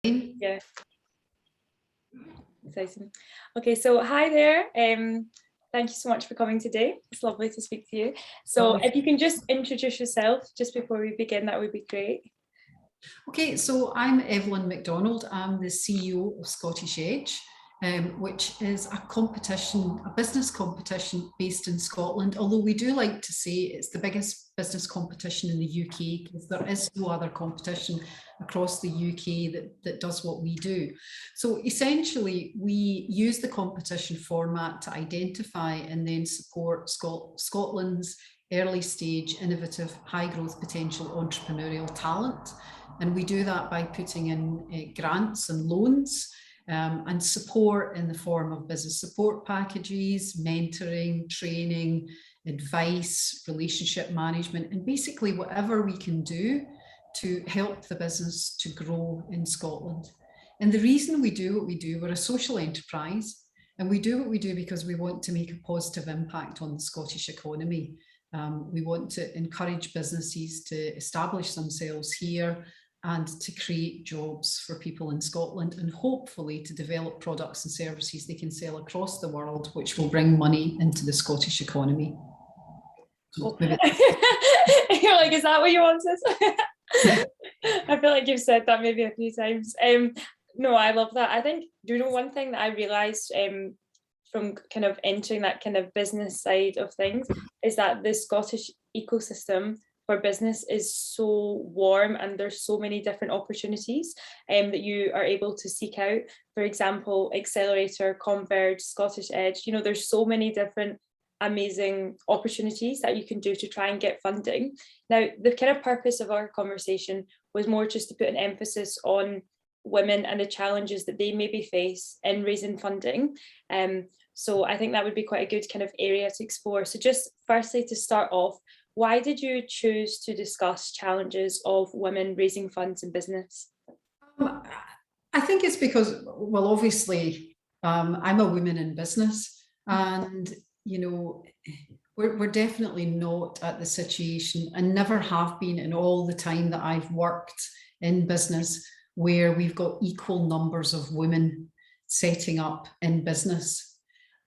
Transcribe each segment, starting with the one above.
Yeah. Exciting. Okay, so hi there. Thank you so much for coming today. It's lovely to speak to you. So if you can just introduce yourself just before we begin, that would be great. Okay, so I'm Evelyn McDonald. I'm the CEO of Scottish Edge, which is a business competition based in Scotland, although we do like to say it's the biggest business competition in the UK because there is no other competition across the UK that does what we do. So essentially, we use the competition format to identify and then support Scotland's early stage, innovative, high growth potential entrepreneurial talent. And we do that by putting in grants and loans and support in the form of business support packages, mentoring, training, advice, relationship management, and basically whatever we can do to help the business to grow in Scotland. And the reason we do what we do, we're a social enterprise, and we do what we do because we want to make a positive impact on the Scottish economy. We want to encourage businesses to establish themselves here and to create jobs for people in Scotland, and hopefully to develop products and services they can sell across the world, which will bring money into the Scottish economy. So You're like, is that what you want us? I feel like you've said that maybe a few times. No, I love that. I think, do you know, one thing that I realised from kind of entering that kind of business side of things is that the Scottish ecosystem for business is so warm, and there's so many different opportunities that you are able to seek out. For example, Accelerator, Converge, Scottish Edge, you know, there's so many different amazing opportunities that you can do to try and get funding. Now, the kind of purpose of our conversation was more just to put an emphasis on women and the challenges that they maybe face in raising funding. So I think that would be quite a good kind of area to explore. So just firstly, to start off, why did you choose to discuss challenges of women raising funds in business? I think it's because, well, obviously, I'm a woman in business, and, you know, we're definitely not at the situation, and never have been in all the time that I've worked in business, where we've got equal numbers of women setting up in business.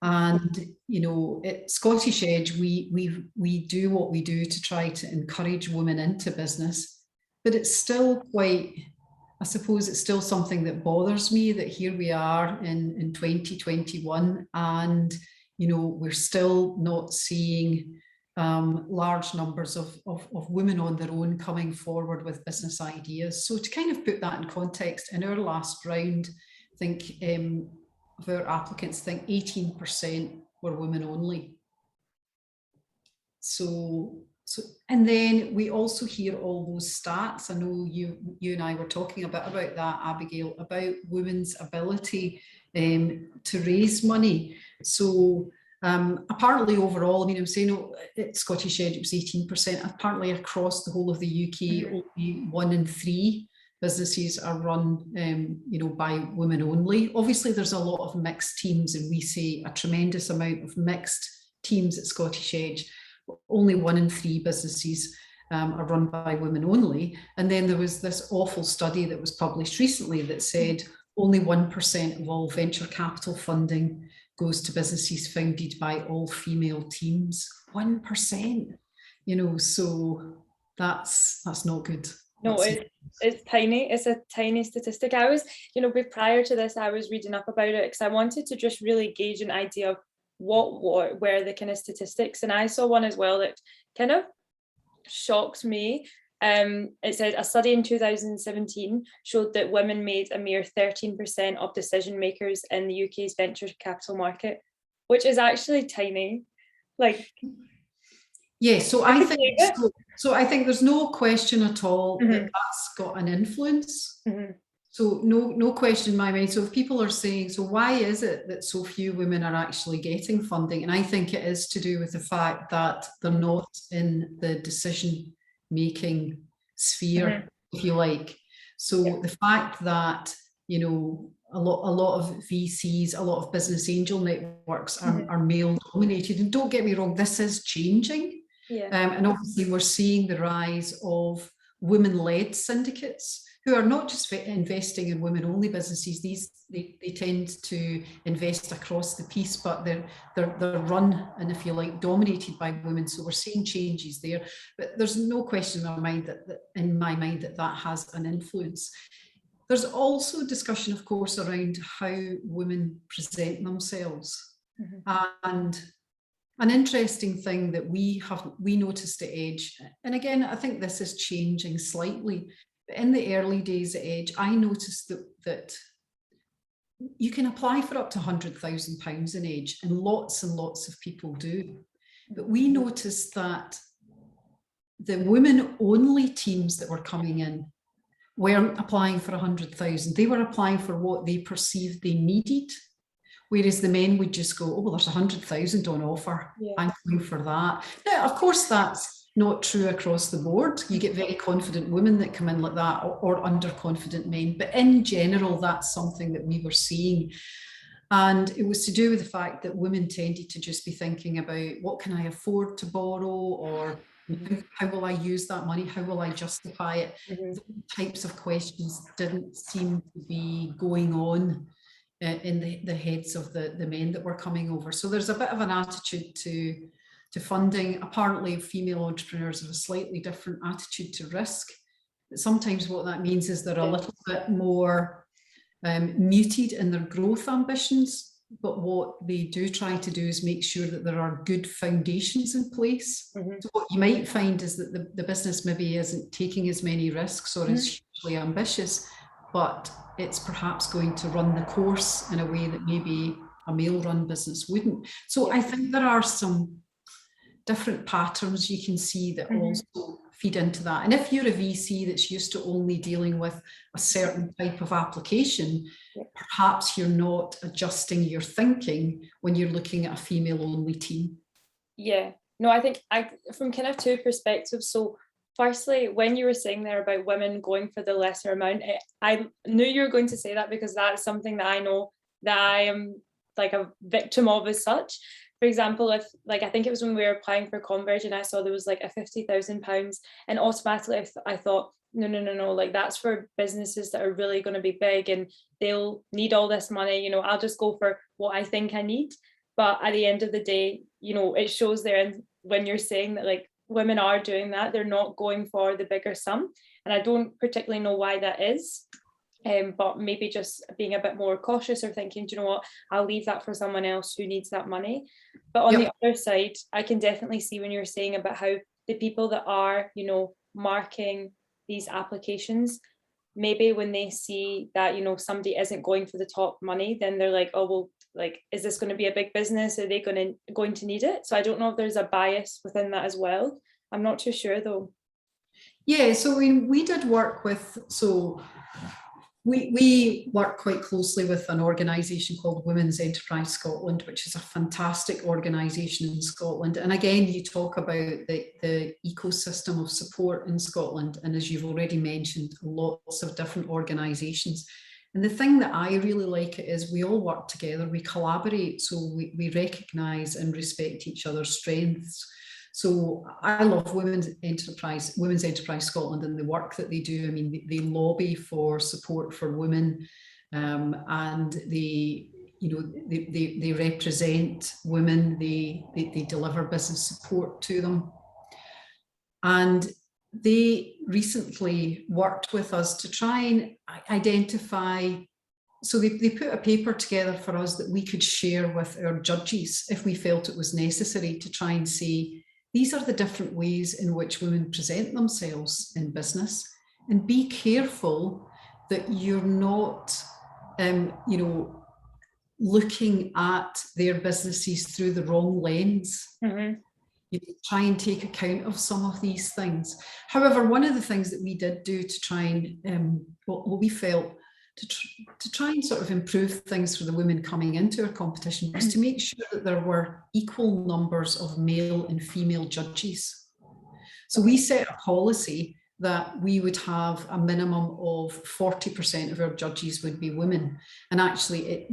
And, you know, at Scottish Edge, we do what we do to try to encourage women into business, but it's still quite, I suppose it's still something that bothers me, that here we are in 2021, and, you know, we're still not seeing large numbers of women on their own coming forward with business ideas. So to kind of put that in context, in our last round, I think of our applicants, I think 18% were women only. So, and then we also hear all those stats. I know you and I were talking a bit about that, Abigail, about women's ability to raise money. So apparently overall, I mean, I'm saying at Scottish Edge it was 18%. Apparently across the whole of the UK, only 1 in 3 businesses are run, you know, by women only. Obviously, there's a lot of mixed teams, and we see a tremendous amount of mixed teams at Scottish Edge. Only 1 in 3 businesses are run by women only. And then there was this awful study that was published recently that said only 1% of all venture capital funding goes to businesses founded by all female teams. 1%, you know, so that's not good. No, it's tiny. It's a tiny statistic. I was, you know, prior to this, I was reading up about it because I wanted to just really gauge an idea of what were the kind of statistics. And I saw one as well that kind of shocked me. It said a study in 2017 showed that women made a mere 13% of decision makers in the UK's venture capital market, which is actually tiny. Like, yeah, so I think there's no question at all that that's got an influence. So no question in my mind. So if people are saying, so why is it that so few women are actually getting funding? And I think it is to do with the fact that they're not in the decision-making sphere, if you like. So the fact that, you know, a lot of VCs, a lot of business angel networks are male dominated. And don't get me wrong, this is changing. And obviously we're seeing the rise of women-led syndicates. who are not just investing in women-only businesses. They tend to invest across the piece, but they're run and, if you like, dominated by women. So we're seeing changes there. But there's no question in my mind that has an influence. There's also discussion, of course, around how women present themselves. And an interesting thing that we noticed at Edge, and again, I think this is changing slightly, but in the early days at Edge, I noticed that you can apply for up to £100,000 in Edge, and lots of people do. But we noticed that the women-only teams that were coming in weren't applying for 100,000. They were applying for what they perceived they needed. Whereas the men would just go, oh, well, there's 100,000 on offer. Yeah. I'm going for that. Now, of course, that's not true across the board. You get very confident women that come in like that, or underconfident men. But in general, that's something that we were seeing. And it was to do with the fact that women tended to just be thinking about, what can I afford to borrow? Or how will I use that money? How will I justify it? Those types of questions didn't seem to be going on in the heads of the men that were coming over. So there's a bit of an attitude to funding. Apparently, female entrepreneurs have a slightly different attitude to risk. But sometimes what that means is they're a little bit more muted in their growth ambitions. But what they do try to do is make sure that there are good foundations in place. So what you might find is that the business maybe isn't taking as many risks or is hugely ambitious, but it's perhaps going to run the course in a way that maybe a male-run business wouldn't. So I think there are some different patterns you can see that also feed into that. And if you're a VC that's used to only dealing with a certain type of application, perhaps you're not adjusting your thinking when you're looking at a female-only team. Yeah, no, I think from kind of two perspectives. So firstly, when you were saying there about women going for the lesser amount, I knew you were going to say that because that's something that I know that I am like a victim of as such. For example, if like, I think it was when we were applying for Converge and I saw there was like a £50,000 and automatically I thought, no, like that's for businesses that are really going to be big and they'll need all this money, I'll just go for what I think I need. But at the end of the day, it shows there, and when you're saying that like women are doing that, they're not going for the bigger sum. And I don't particularly know why that is. But maybe just being a bit more cautious or thinking, do you know what, I'll leave that for someone else who needs that money. But on the other side, I can definitely see when you're saying about how the people that are, marking these applications, maybe when they see that, somebody isn't going for the top money, then they're like, oh, well, like, is this going to be a big business? Are they going to need it? So I don't know if there's a bias within that as well. I'm not too sure though. Yeah, so we did work with, we work quite closely with an organisation called Women's Enterprise Scotland, which is a fantastic organisation in Scotland. And again, you talk about the ecosystem of support in Scotland. And as you've already mentioned, lots of different organisations. And the thing that I really like is we all work together, we collaborate, so we recognise and respect each other's strengths. So I love Women's Enterprise Scotland and the work that they do. I mean, they lobby for support for women, and they represent women. They deliver business support to them. And they recently worked with us to try and identify. So they put a paper together for us that we could share with our judges if we felt it was necessary, to try and say, these are the different ways in which women present themselves in business, and be careful that you're not, looking at their businesses through the wrong lens. You try and take account of some of these things. However, one of the things that we did do to try and, what we felt, to try and sort of improve things for the women coming into our competition was to make sure that there were equal numbers of male and female judges. So we set a policy that we would have a minimum of 40% of our judges would be women. And actually,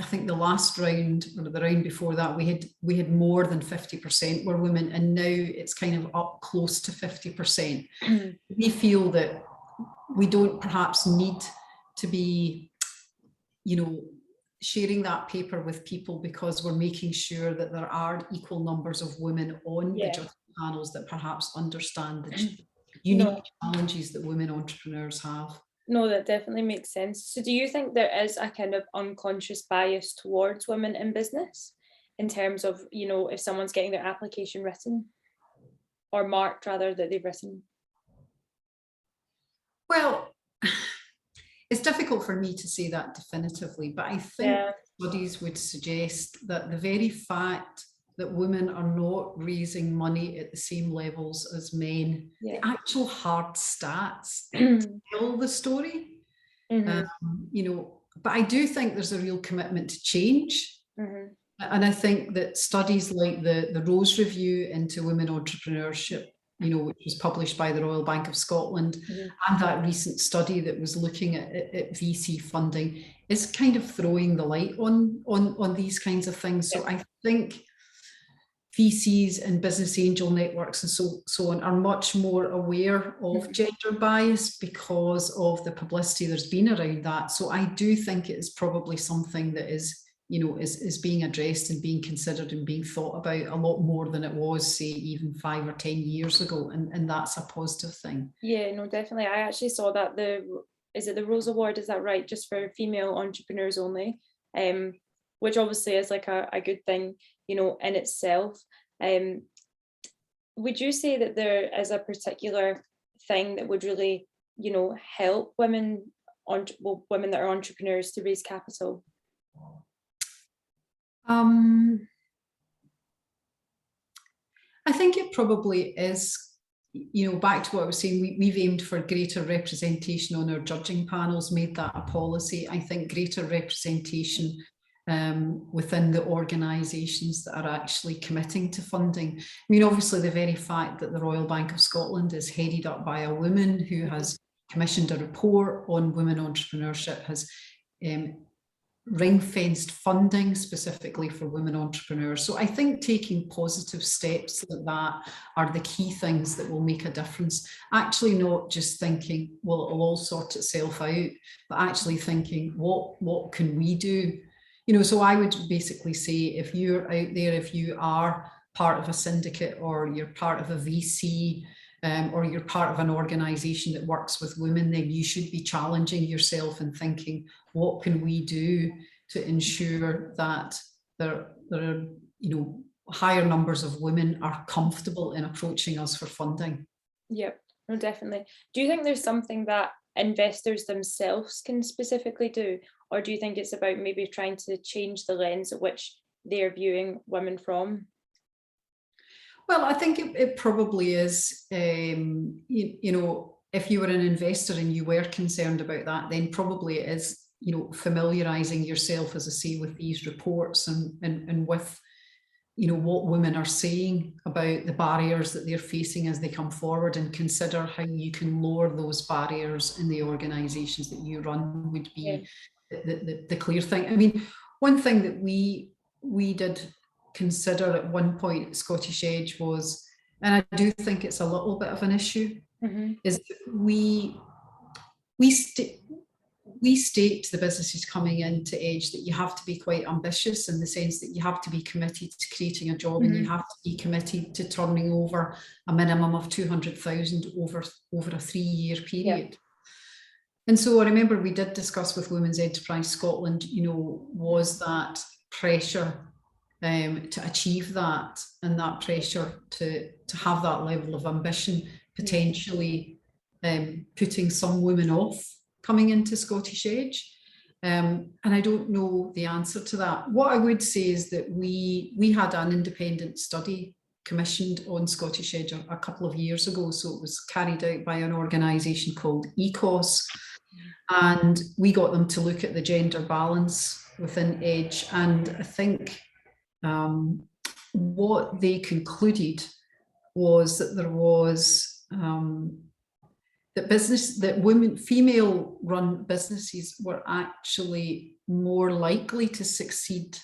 I think the last round or the round before that, we had more than 50% were women, and now it's kind of up close to 50%. We feel that we don't perhaps need to be, sharing that paper with people because we're making sure that there are equal numbers of women on the judging panels that perhaps understand the unique challenges that women entrepreneurs have. No, that definitely makes sense. So do you think there is a kind of unconscious bias towards women in business in terms of, if someone's getting their application written or marked rather that they've written? Well, it's difficult for me to say that definitively, but I think studies would suggest that the very fact that women are not raising money at the same levels as men, the actual hard stats tell the story. But I do think there's a real commitment to change. And I think that studies like the Rose Review into women entrepreneurship, which was published by the Royal Bank of Scotland, and that recent study that was looking at VC funding is kind of throwing the light on these kinds of things. So I think VCs and business angel networks and so on are much more aware of gender bias because of the publicity there's been around that. So I do think it is probably something that is being addressed and being considered and being thought about a lot more than it was, say, even 5 or 10 years ago. And that's a positive thing. Yeah, no, definitely. I actually saw that is it the Rose Award, is that right? Just for female entrepreneurs only, which obviously is like a good thing, in itself. Would you say that there is a particular thing that would really, help women that are entrepreneurs to raise capital? I think it probably is, back to what I was saying, we've aimed for greater representation on our judging panels, made that a policy. I think greater representation within the organisations that are actually committing to funding. I mean, obviously the very fact that the Royal Bank of Scotland is headed up by a woman who has commissioned a report on women entrepreneurship, has ring-fenced funding specifically for women entrepreneurs. So I think taking positive steps like that are the key things that will make a difference. Actually not just thinking, well, it'll all sort itself out, but actually thinking, what can we do? So I would basically say, if you're out there, if you are part of a syndicate or you're part of a VC, or you're part of an organisation that works with women, then you should be challenging yourself and thinking, what can we do to ensure that there are, higher numbers of women are comfortable in approaching us for funding? Yep, no, definitely. Do you think there's something that investors themselves can specifically do, or do you think it's about maybe trying to change the lens at which they're viewing women from? Well, I think it probably is, if you were an investor and you were concerned about that, then probably it is, familiarising yourself, as I say, with these reports and with, what women are saying about the barriers that they're facing as they come forward, and consider how you can lower those barriers in the organisations that you run would be the clear thing. I mean, one thing that we did consider at one point at Scottish Edge was, and I do think it's a little bit of an issue, is that we state to the businesses coming into Edge that you have to be quite ambitious, in the sense that you have to be committed to creating a job, and you have to be committed to turning over a minimum of 200,000 over a 3-year period. And so I remember we did discuss with Women's Enterprise Scotland, was that pressure to achieve that, and that pressure to have that level of ambition potentially putting some women off coming into Scottish Edge. And I don't know the answer to that. What I would say is that we had an independent study commissioned on Scottish Edge a couple of years ago. So it was carried out by an organisation called ECOS, and we got them to look at the gender balance within Edge. And I think what they concluded was that there was female-run businesses were actually more likely to succeed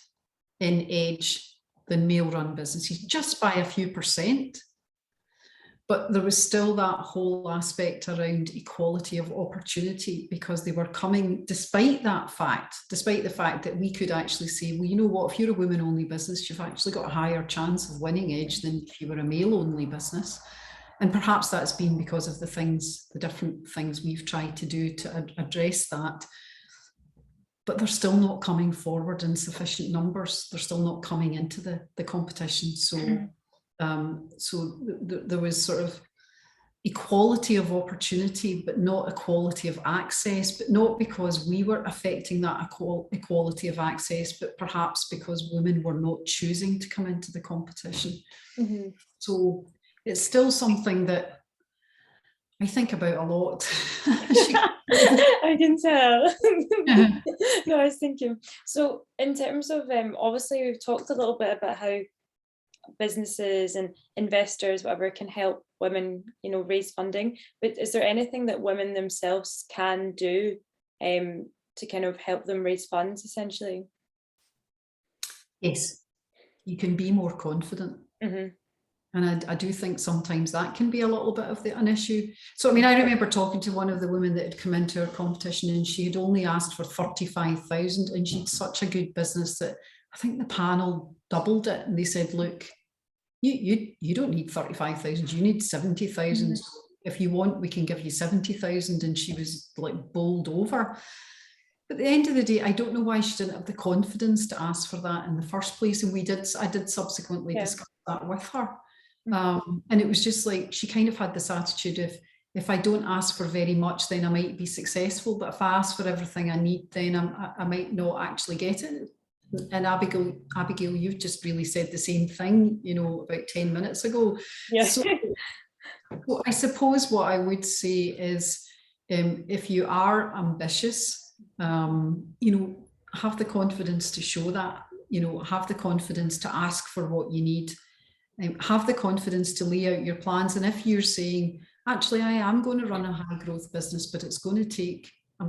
in Edge than male-run businesses, just by a few percent. But there was still that whole aspect around equality of opportunity, because they were coming, despite the fact that we could actually say, well, you know what, if you're a women-only business, you've actually got a higher chance of winning Edge than if you were a male-only business. And perhaps that's been because of the different things we've tried to do to address that. But they're still not coming forward in sufficient numbers. They're still not coming into the competition. So there was sort of equality of opportunity, but not equality of access, but not because we were affecting that equality of access, but perhaps because women were not choosing to come into the competition. Mm-hmm. So it's still something that I think about a lot. I can tell. No, I was thinking. So in terms of, obviously we've talked a little bit about how businesses and investors, whatever, can help women, raise funding. But is there anything that women themselves can do to kind of help them raise funds, essentially? Yes, you can be more confident. Mm-hmm. And I do think sometimes that can be a little bit of an issue. So, I mean, I remember talking to one of the women that had come into our competition, and she had only asked for 35,000, and she'd such a good business that I think the panel doubled it, and they said, look, you don't need 35,000, you need 70,000. Mm-hmm. If you want, we can give you 70,000. And she was like bowled over. But at the end of the day, I don't know why she didn't have the confidence to ask for that in the first place. And I did subsequently discuss that with her. And it was just like, she kind of had this attitude of, if I don't ask for very much, then I might be successful. But if I ask for everything I need, then I might not actually get it. And Abigail, you've just really said the same thing, about 10 minutes ago. Yeah. So I suppose what I would say is, if you are ambitious, have the confidence to show that, have the confidence to ask for what you need. Have the confidence to lay out your plans. And if you're saying, actually, I am going to run a high growth business, but I'm going to take a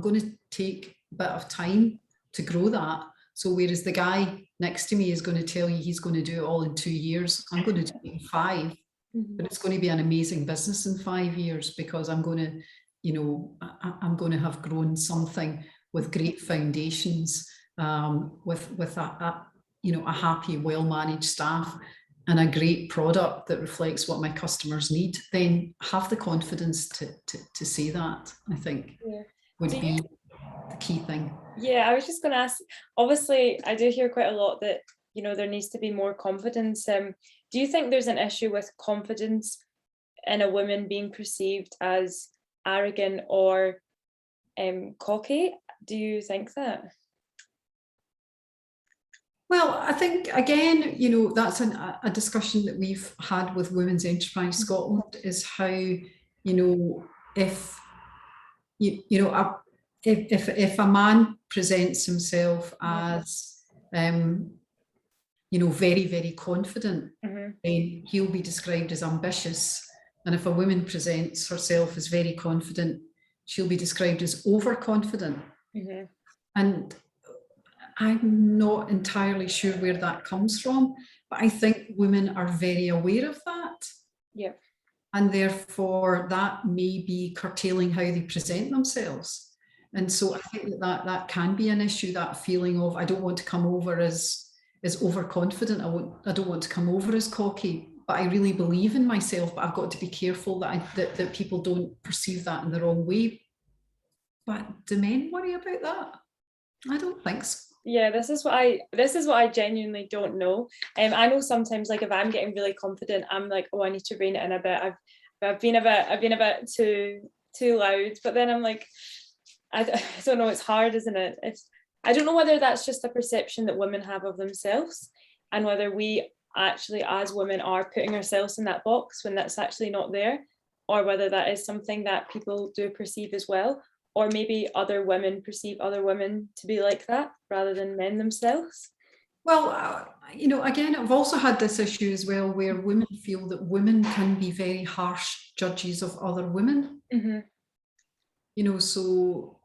bit of time to grow that. So whereas the guy next to me is going to tell you he's going to do it all in 2 years, I'm going to do it in 5, mm-hmm. But it's going to be an amazing business in 5 years, because I'm going to, I'm going to have grown something with great foundations, with a happy, well-managed staff, and a great product that reflects what my customers need. Then have the confidence to say that, I think, would be the key thing. Yeah, I was just going to ask, obviously I do hear quite a lot that, there needs to be more confidence. Do you think there's an issue with confidence in a woman being perceived as arrogant or cocky? Do you think that? Well, I think, again, that's a discussion that we've had with Women's Enterprise Scotland, is how, if if a man presents himself as, very, very confident, mm-hmm. then he'll be described as ambitious. And if a woman presents herself as very confident, she'll be described as overconfident. Mm-hmm. And I'm not entirely sure where that comes from, but I think women are very aware of that. Yeah. And therefore that may be curtailing how they present themselves. And so I think that can be an issue, that feeling of, I don't want to come over as overconfident, I don't want to come over as cocky, but I really believe in myself, but I've got to be careful that people don't perceive that in the wrong way. But do men worry about that? I don't think so. Yeah, this is what I genuinely don't know. I know sometimes, like, if I'm getting really confident, I'm like, oh, I need to rein it in a bit. I've been a bit too loud, but then I'm like, I don't know. It's hard, isn't it? I don't know whether that's just a perception that women have of themselves, and whether we actually, as women, are putting ourselves in that box when that's actually not there, or whether that is something that people do perceive as well. Or maybe other women perceive other women to be like that rather than men themselves. Well, again, I've also had this issue as well, where women feel that women can be very harsh judges of other women. Mm-hmm. So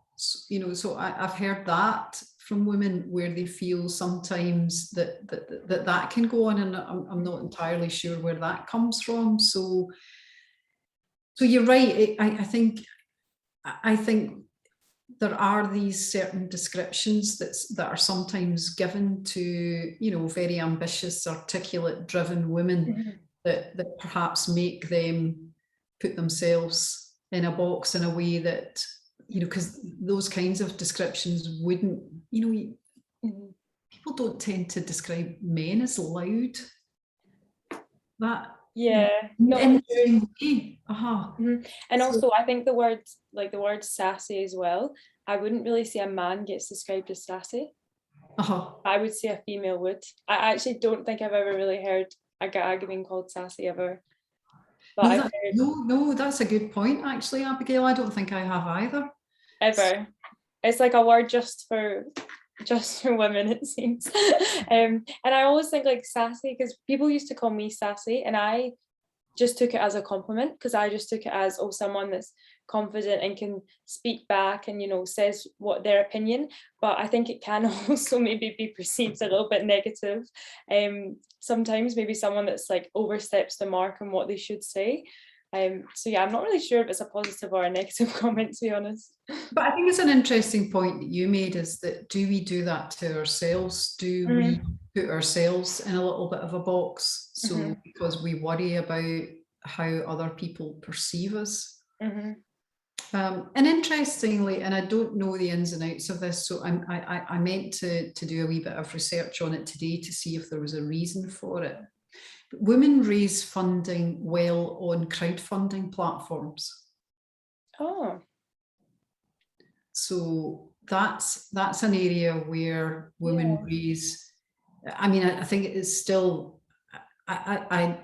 I've heard that from women, where they feel sometimes that can go on, and I'm not entirely sure where that comes from. So So you're right. I think there are these certain descriptions that are sometimes given to, very ambitious, articulate, driven women that perhaps make them put themselves in a box in a way that, because those kinds of descriptions wouldn't, people don't tend to describe men as loud. That no, in the same way. And also I think the word sassy as well, I wouldn't really say a man gets described as sassy. I would say a female would. I actually don't think I've ever really heard a guy being called sassy ever. But no, that's a good point actually, Abigail. I don't think I have either. Ever. It's like a word just for women, it seems. And I always think like sassy, because people used to call me sassy and I just took it as a compliment, because I just took it as, oh, someone that's confident and can speak back and says what their opinion. But I think it can also maybe be perceived a little bit negative. Sometimes maybe someone that's like oversteps the mark on what they should say. So yeah, I'm not really sure if it's a positive or a negative comment, to be honest. But I think it's an interesting point that you made, is that do we do that to ourselves? Do we put ourselves in a little bit of a box? So because we worry about how other people perceive us. And interestingly, and I don't know the ins and outs of this, so I meant to do a wee bit of research on it today to see if there was a reason for it. But women raise funding well on crowdfunding platforms. Oh. So that's an area where women raise. I mean, I think it is still. I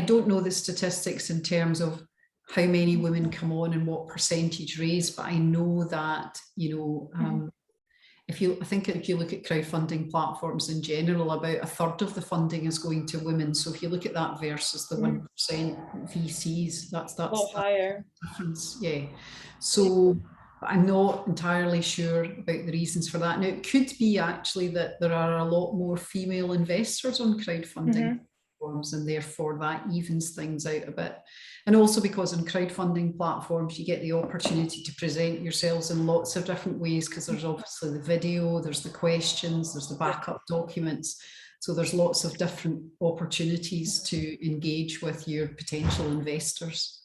don't know the statistics in terms of how many women come on and what percentage raise, but I know that if you look at crowdfunding platforms in general, about a third of the funding is going to women. So if you look at that versus the 1% VCs, that's higher difference. Yeah. So I'm not entirely sure about the reasons for that. Now, it could be actually that there are a lot more female investors on crowdfunding platforms, and therefore that evens things out a bit. And also because on crowdfunding platforms, you get the opportunity to present yourselves in lots of different ways, because there's obviously the video, there's the questions, there's the backup documents. So there's lots of different opportunities to engage with your potential investors.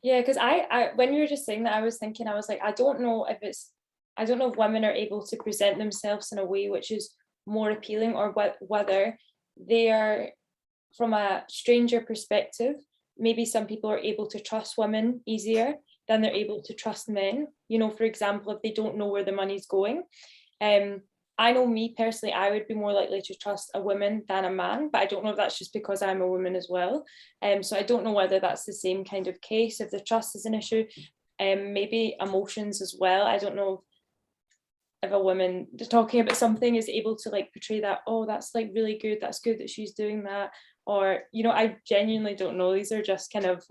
Yeah, because I when you were just saying that, I was like, I don't know if women are able to present themselves in a way which is more appealing, or whether they are, from a stranger perspective, maybe some people are able to trust women easier than they're able to trust men. For example, if they don't know where the money's going. I know me personally, I would be more likely to trust a woman than a man, but I don't know if that's just because I'm a woman as well. So I don't know whether that's the same kind of case, if the trust is an issue. Maybe emotions as well. I don't know if a woman talking about something is able to like portray that, oh, that's like really good, that's good that she's doing that. Or, I genuinely don't know. These are just kind of...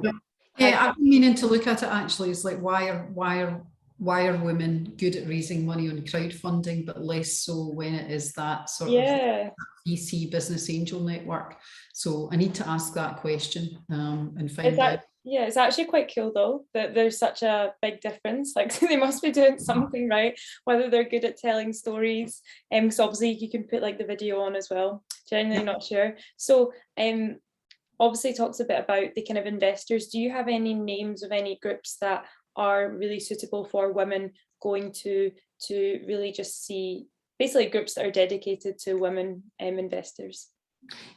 Yeah, I've been meaning to look at it actually. It's like, why are women good at raising money on crowdfunding, but less so when it is that sort of VC business angel network? So I need to ask that question and find out. Yeah, it's actually quite cool though, that there's such a big difference. Like they must be doing something right, whether they're good at telling stories. Because obviously you can put like the video on as well. Genuinely not sure. So obviously talks a bit about the kind of investors. Do you have any names of any groups that are really suitable for women going to really just see, basically groups that are dedicated to women investors?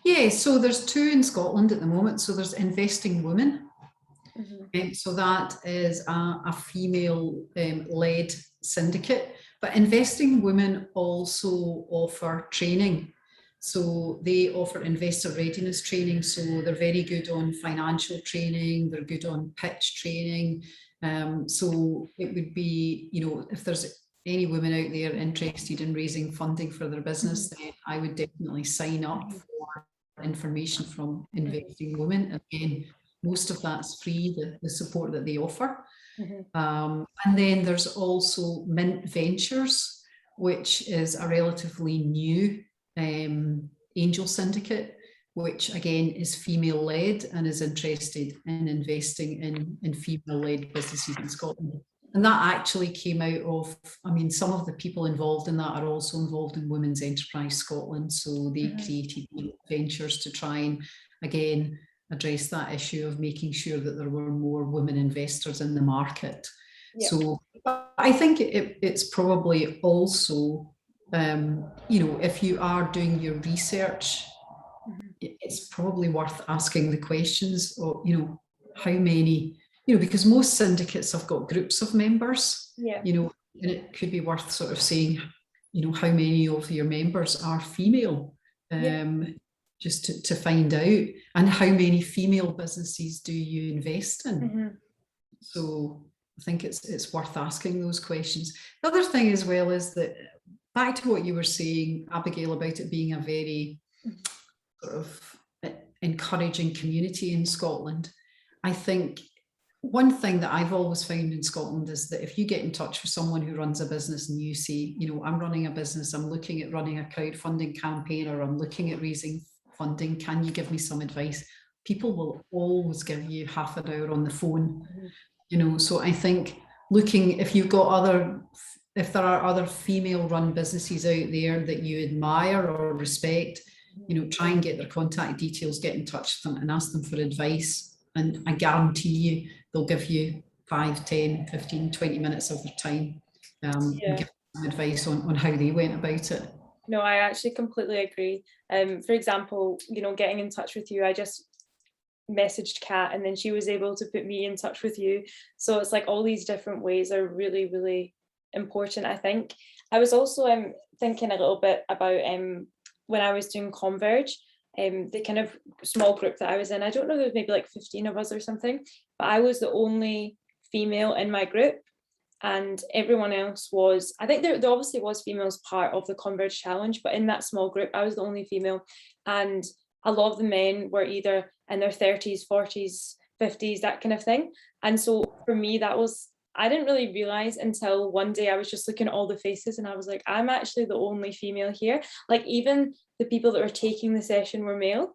Yeah, so there's two in Scotland at the moment. So there's Investing Women. So that is a female-led syndicate, but Investing Women also offer training. So they offer investor readiness training. So they're very good on financial training. They're good on pitch training. So it would be, if there's any women out there interested in raising funding for their business, then I would definitely sign up for information from Investing Women. Again, most of that's free, the support that they offer. And then there's also Mint Ventures, which is a relatively new angel syndicate. which again is female led and is interested in investing in female led businesses in Scotland. And that actually came out of, I mean, some of the people involved in that are also involved in Women's Enterprise Scotland. So they created ventures to try and, again, address that issue of making sure that there were more women investors in the market. Yep. So I think it's probably also, if you are doing your research, it's probably worth asking the questions of, how many, because most syndicates have got groups of members, and it could be worth sort of saying, how many of your members are female, just to find out, and how many female businesses do you invest in? So I think it's worth asking those questions. The other thing as well is that, back to what you were saying, Abigail, about it being a very sort of encouraging community in Scotland, I think one thing that I've always found in Scotland is that if you get in touch with someone who runs a business and you say, I'm running a business, I'm looking at running a crowdfunding campaign, or I'm looking at raising funding, can you give me some advice? People will always give you half an hour on the phone, so I think if there are other female run businesses out there that you admire or respect, try and get their contact details, get in touch with them and ask them for advice. And I guarantee you, they'll give you 5, 10, 15, 20 minutes of their time and give them advice on how they went about it. No, I actually completely agree. For example, getting in touch with you, I just messaged Kat and then she was able to put me in touch with you. So it's like all these different ways are really, really important, I think. I was also thinking a little bit about when I was doing Converge, the kind of small group that I was in. I don't know, there was maybe like 15 of us or something, but I was the only female in my group, and everyone else was, I think there obviously was females part of the Converge challenge, but in that small group I was the only female, and a lot of the men were either in their 30s, 40s, 50s, that kind of thing. And so for me, I didn't really realize until one day I was just looking at all the faces and I was like, I'm actually the only female here. Like, even the people that were taking the session were male.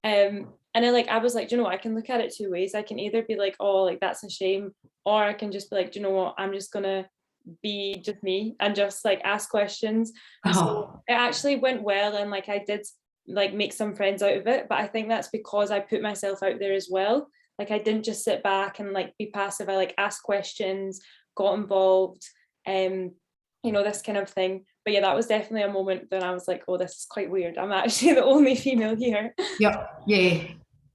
And I was like, I can look at it two ways. I can either be like, oh, like that's a shame, or I can just be like, what, I'm just gonna be just me and just like ask questions. So it actually went well, and like I did like make some friends out of it, but I think that's because I put myself out there as well. Like, I didn't just sit back and like be passive. I like asked questions, got involved, this kind of thing. But yeah, that was definitely a moment when I was like, oh, this is quite weird. I'm actually the only female here. Yeah,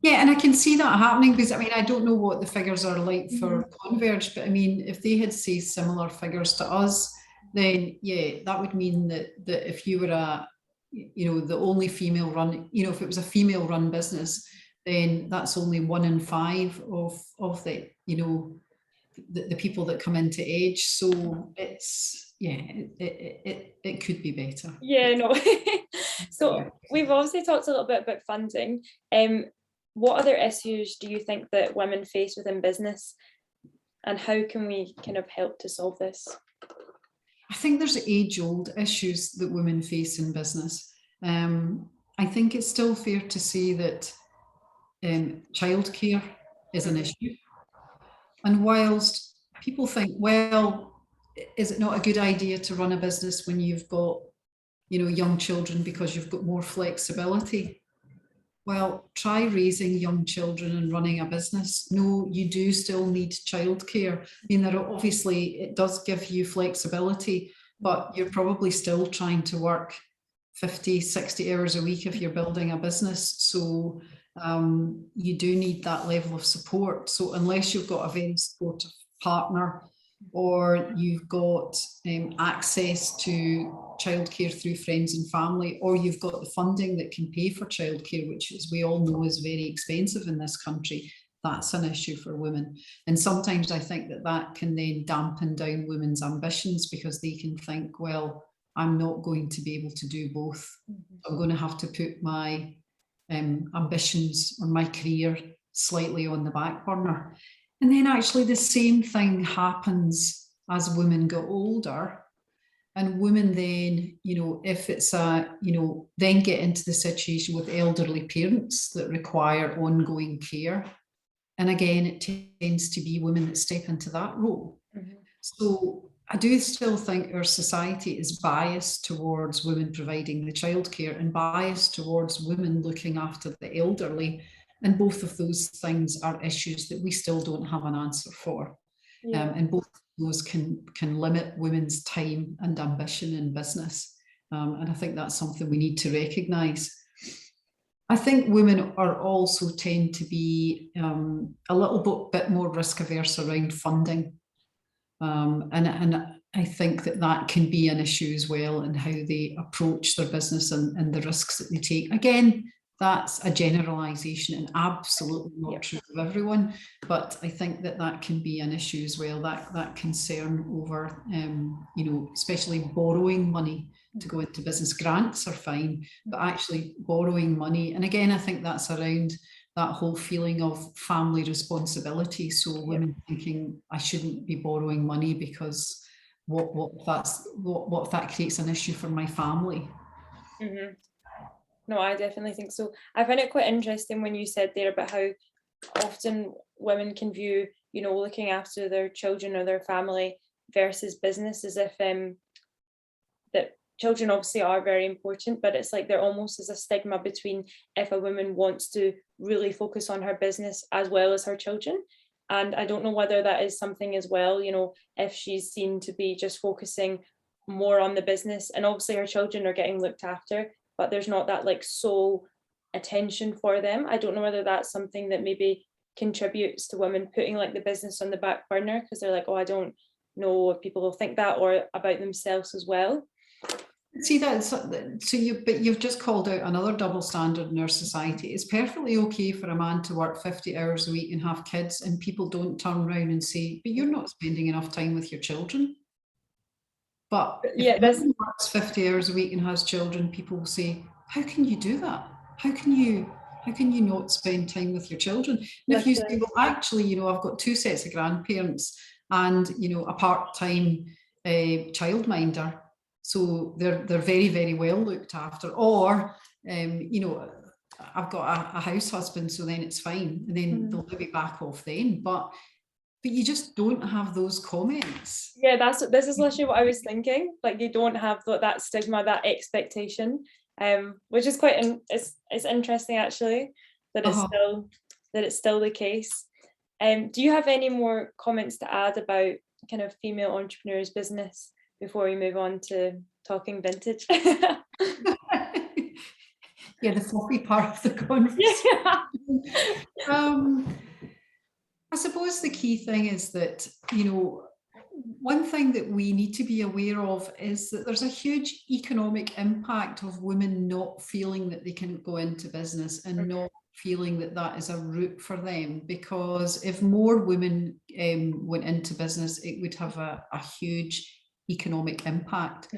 and I can see that happening, because I don't know what the figures are like for Converge, but if they had say similar figures to us, then that would mean that if you were the only female run, if it was a female run business, then that's only 1 in 5 of the the people that come into Edge. So it's it could be better. So we've obviously talked a little bit about funding. What other issues do you think that women face within business, and how can we kind of help to solve this? I think there's age-old issues that women face in business. I think it's still fair to say that childcare is an issue. And whilst people think, well, is it not a good idea to run a business when you've got, young children because you've got more flexibility? Well, try raising young children and running a business. No, you do still need childcare. Obviously it does give you flexibility, but you're probably still trying to work 50, 60 hours a week if you're building a business. So you do need that level of support. So unless you've got a very supportive partner, or you've got access to childcare through friends and family, or you've got the funding that can pay for childcare, which, as we all know, is very expensive in this country, that's an issue for women. And sometimes I think that can then dampen down women's ambitions, because they can think, well, I'm not going to be able to do both. I'm going to have to put my ambitions or my career slightly on the back burner. And then actually the same thing happens as women get older. And women then, if it's then get into the situation with elderly parents that require ongoing care. And again, it tends to be women that step into that role. Mhm. So I do still think our society is biased towards women providing the childcare and biased towards women looking after the elderly. And both of those things are issues that we still don't have an answer for. Yeah. And both of those can limit women's time and ambition in business. And I think that's something we need to recognise. I think women are also tend to be a little bit more risk averse around funding. And I think that can be an issue as well in how they approach their business and the risks that they take. Again, that's a generalisation and absolutely not true of everyone, but I think that can be an issue as well. That concern over, especially borrowing money to go into business. Grants are fine, but actually borrowing money, and again, I think that's around that whole feeling of family responsibility. So women thinking, I shouldn't be borrowing money because what if that creates an issue for my family? Mm-hmm. No, I definitely think so. I find it quite interesting when you said there about how often women can view, looking after their children or their family versus business as if that children obviously are very important, but it's like there almost is a stigma between if a woman wants to really focus on her business as well as her children. And I don't know whether that is something as well, if she's seen to be just focusing more on the business, and obviously her children are getting looked after, but there's not that like sole attention for them. I don't know whether that's something that maybe contributes to women putting like the business on the back burner because they're like, oh, I don't know if people will think that or about themselves as well. See, but you've just called out another double standard in our society. It's perfectly okay for a man to work 50 hours a week and have kids, and people don't turn around and say, but you're not spending enough time with your children. But if a man works 50 hours a week and has children, people will say, how can you do that? How can you not spend time with your children? And if you say, well, actually, I've got 2 sets of grandparents and, a part-time childminder, so they're very, very well looked after. Or, I've got a house husband, so then it's fine. And then they'll maybe back off then. But you just don't have those comments. Yeah, this is literally what I was thinking. Like you don't have that stigma, that expectation, which is quite it's interesting actually that it's still the case. Do you have any more comments to add about kind of female entrepreneurs business before we move on to talking vintage? Yeah, the fluffy part of the conversation. I suppose the key thing is that, one thing that we need to be aware of is that there's a huge economic impact of women not feeling that they can go into business and not feeling that is a route for them, because if more women went into business, it would have a huge economic impact.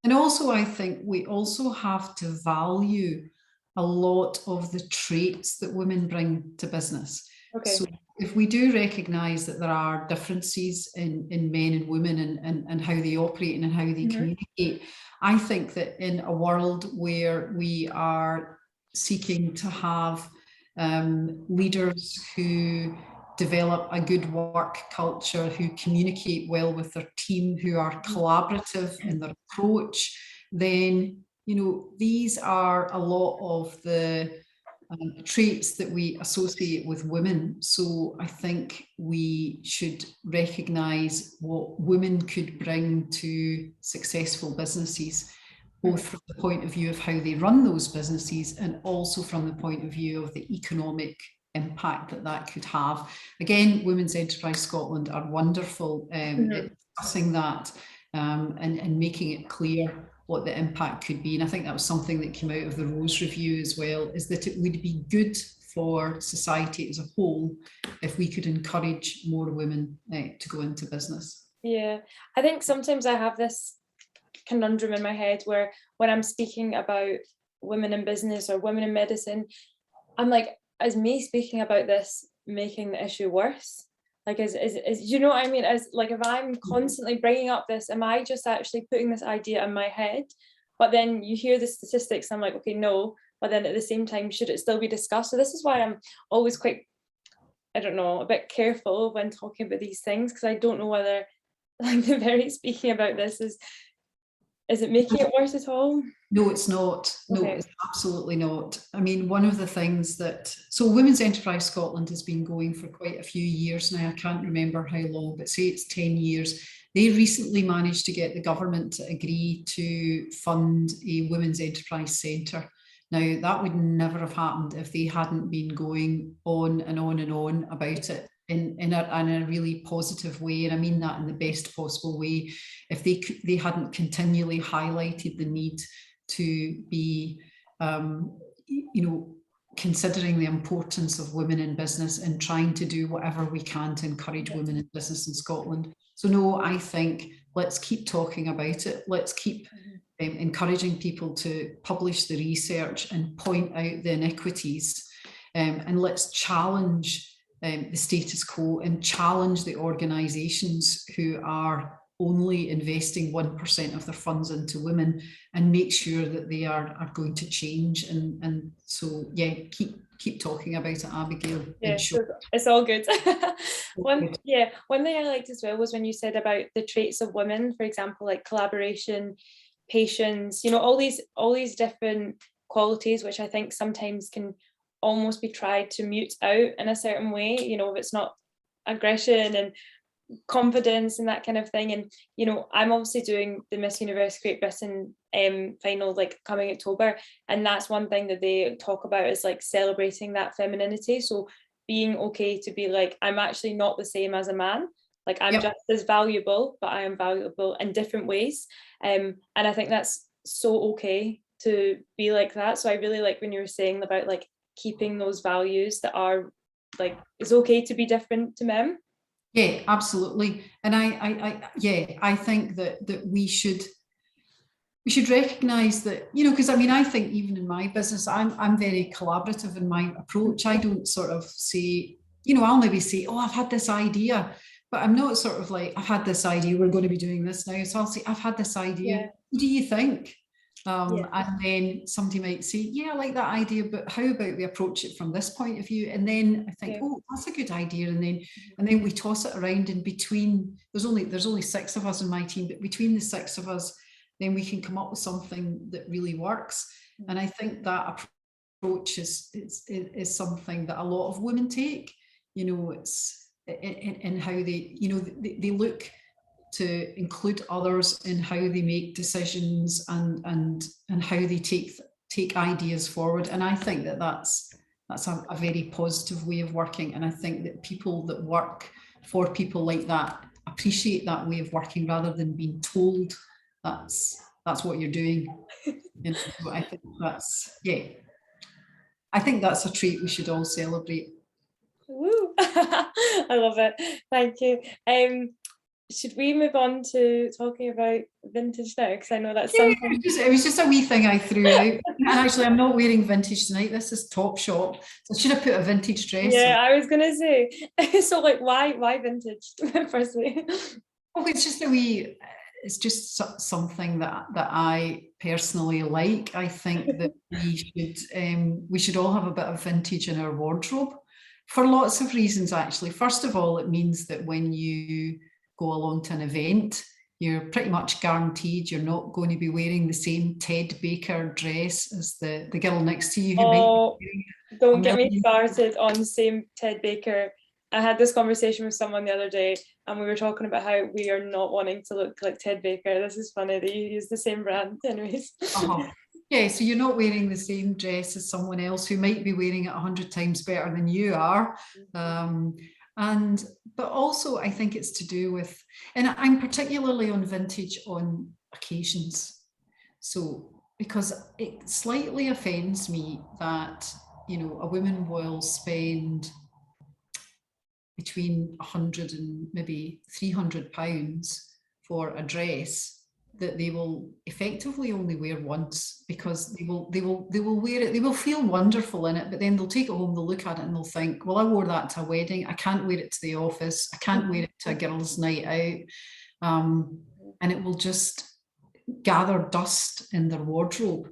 And also, I think we also have to value a lot of the traits that women bring to business. So if we do recognise that there are differences in men and women and how they operate and how they communicate, I think that in a world where we are seeking to have leaders who develop a good work culture, who communicate well with their team, who are collaborative in their approach, then these are a lot of the traits that we associate with women. So I think we should recognise what women could bring to successful businesses, both from the point of view of how they run those businesses and also from the point of view of the economic impact that could have. Again, Women's Enterprise Scotland are wonderful at discussing that and making it clear what the impact could be. And I think that was something that came out of the Rose Review as well, is that it would be good for society as a whole if we could encourage more women to go into business. Yeah, I think sometimes I have this conundrum in my head where when I'm speaking about women in business or women in medicine, I'm like, is me speaking about this making the issue worse? Like, you know what I mean? As like, if I'm constantly bringing up this, am I just actually putting this idea in my head? But then you hear the statistics, I'm like, okay, no. But then at the same time, should it still be discussed? So this is why I'm always quite, I don't know, a bit careful when talking about these things, because I don't know whether, like, the very speaking about this is it making it worse at all? No, it's not. No, Okay. it's absolutely not. I mean, one of the things so Women's Enterprise Scotland has been going for quite a few years now. I can't remember how long, but say it's 10 years. They recently managed to get the government to agree to fund a Women's Enterprise Centre. Now, that would never have happened if they hadn't been going on and on and on about it in a really positive way, and I mean that in the best possible way. If they hadn't continually highlighted the need to be, considering the importance of women in business and trying to do whatever we can to encourage women in business in Scotland. So no, I think let's keep talking about it. Let's keep encouraging people to publish the research and point out the inequities, and let's challenge the status quo and challenge the organisations who are only investing 1% of their funds into women, and make sure that they are going to change. And so, yeah, keep talking about it, Abigail. Yeah, so it's all good. One thing I liked as well was when you said about the traits of women, for example, like collaboration, patience, all these different qualities, which I think sometimes can almost be tried to mute out in a certain way, if it's not aggression and confidence and that kind of thing. And I'm obviously doing the Miss Universe Great Britain final, like, coming October, and that's one thing that they talk about is like celebrating that femininity. So being okay to be like, I'm actually not the same as a man, like I'm just as valuable, but I am valuable in different ways, and I think that's so okay to be like that. So I really like when you were saying about like keeping those values that are like, it's okay to be different to men. Yeah, absolutely. And I think that we should recognise that, because I mean, I think even in my business, I'm very collaborative in my approach. I don't sort of say, I'll maybe say, oh, I've had this idea, but I'm not sort of like, I've had this idea, we're going to be doing this now. So I'll say, I've had this idea. What do you think? And then somebody might say, yeah, I like that idea, but how about we approach it from this point of view? And then I think, oh, that's a good idea. And then we toss it around, and between, there's only 6 of us in my team, but between the 6 of us, then we can come up with something that really works. And I think that approach is something that a lot of women take, it's in how they, they look to include others in how they make decisions and how they take ideas forward. And I think that that's a very positive way of working. And I think that people that work for people like that appreciate that way of working, rather than being told that's what you're doing. So I think that's a trait we should all celebrate. Woo. I love it. Thank you. Should we move on to talking about vintage now? Because I know that's something. It was just a wee thing I threw out. And actually, I'm not wearing vintage tonight. This is Topshop. So I should have put a vintage dress Yeah, on. I was gonna say. So, like, why vintage? Firstly. Oh, it's just it's just something that I personally like. I think that we should all have a bit of vintage in our wardrobe for lots of reasons, actually. First of all, it means that when you go along to an event, you're pretty much guaranteed you're not going to be wearing the same Ted Baker dress as the girl next to you. Don't get me started on the same Ted Baker. I had this conversation with someone the other day, and we were talking about how we are not wanting to look like Ted Baker. This is funny that you use the same brand, anyways. Yeah, so you're not wearing the same dress as someone else who might be wearing it 100 times better than you are. But also I think it's to do with, and I'm particularly on vintage on occasions. So, because it slightly offends me that, a woman will spend between 100 and maybe £300 for a dress that they will effectively only wear once, because they will wear it, they will feel wonderful in it, but then they'll take it home, they'll look at it and they'll think, well, I wore that to a wedding, I can't wear it to the office, I can't wear it to a girls' night out, and it will just gather dust in their wardrobe.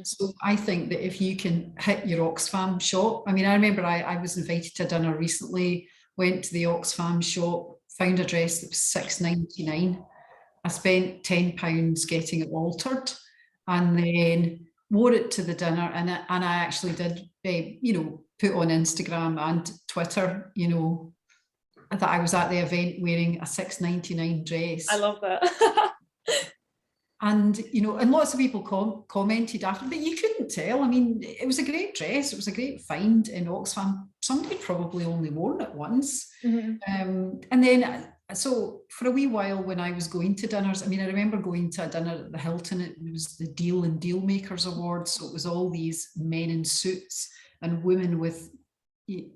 So I think that if you can hit your Oxfam shop, I mean, I remember I was invited to dinner recently, went to the Oxfam shop, found a dress that was £6.99. I spent £10 getting it altered, and then wore it to the dinner, and I actually did, put on Instagram and Twitter, that I was at the event wearing a £6.99 dress. I love that. And, and lots of people commented after, but you couldn't tell. I mean, it was a great dress. It was a great find in Oxfam. Somebody probably only worn it once. And then, so for a wee while when I was going to dinners, I mean, I remember going to a dinner at the Hilton. It was the Deal and Deal Makers Awards. So it was all these men in suits and women with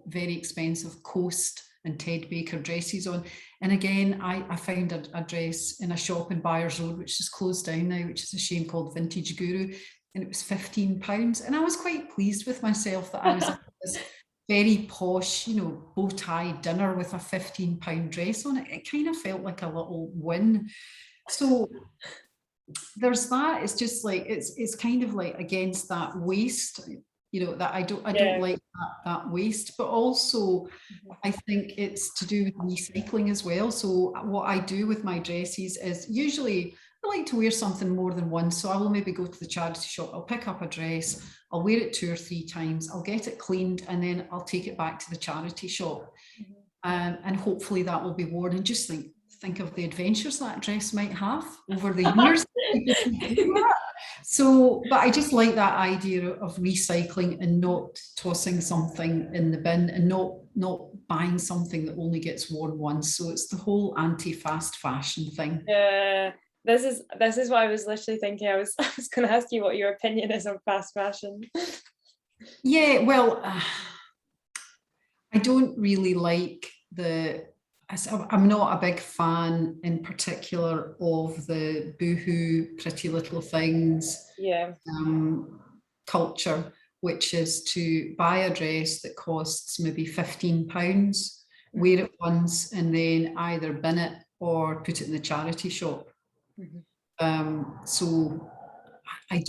very expensive Coast and Ted Baker dresses on. And again, I found a dress in a shop in Byres Road, which is closed down now, which is a shame, called Vintage Guru. And it was £15. And I was quite pleased with myself that I was at this very posh, bow tie dinner with a £15 dress on it. It kind of felt like a little win. So theredon't like, it's kind of like against that waste, that I don't like that waste, but also I think it's to do with recycling as well. So what I do with my dresses is usually I like to wear something more than once. So I will maybe go to the charity shop, I'll pick up a dress, I'll wear it 2 or 3 times, I'll get it cleaned, and then I'll take it back to the charity shop. And hopefully that will be worn, and just think of the adventures that dress might have over the years. So, but I just like that idea of recycling and not tossing something in the bin, and not buying something that only gets worn once. So it's the whole anti-fast fashion thing. Yeah, this is what I was literally thinking. I was going to ask you what your opinion is on fast fashion. Yeah, well, I don't really like I'm not a big fan in particular of the boohoo, Pretty Little Things culture, which is to buy a dress that costs maybe £15, wear it once, and then either bin it or put it in the charity shop. So I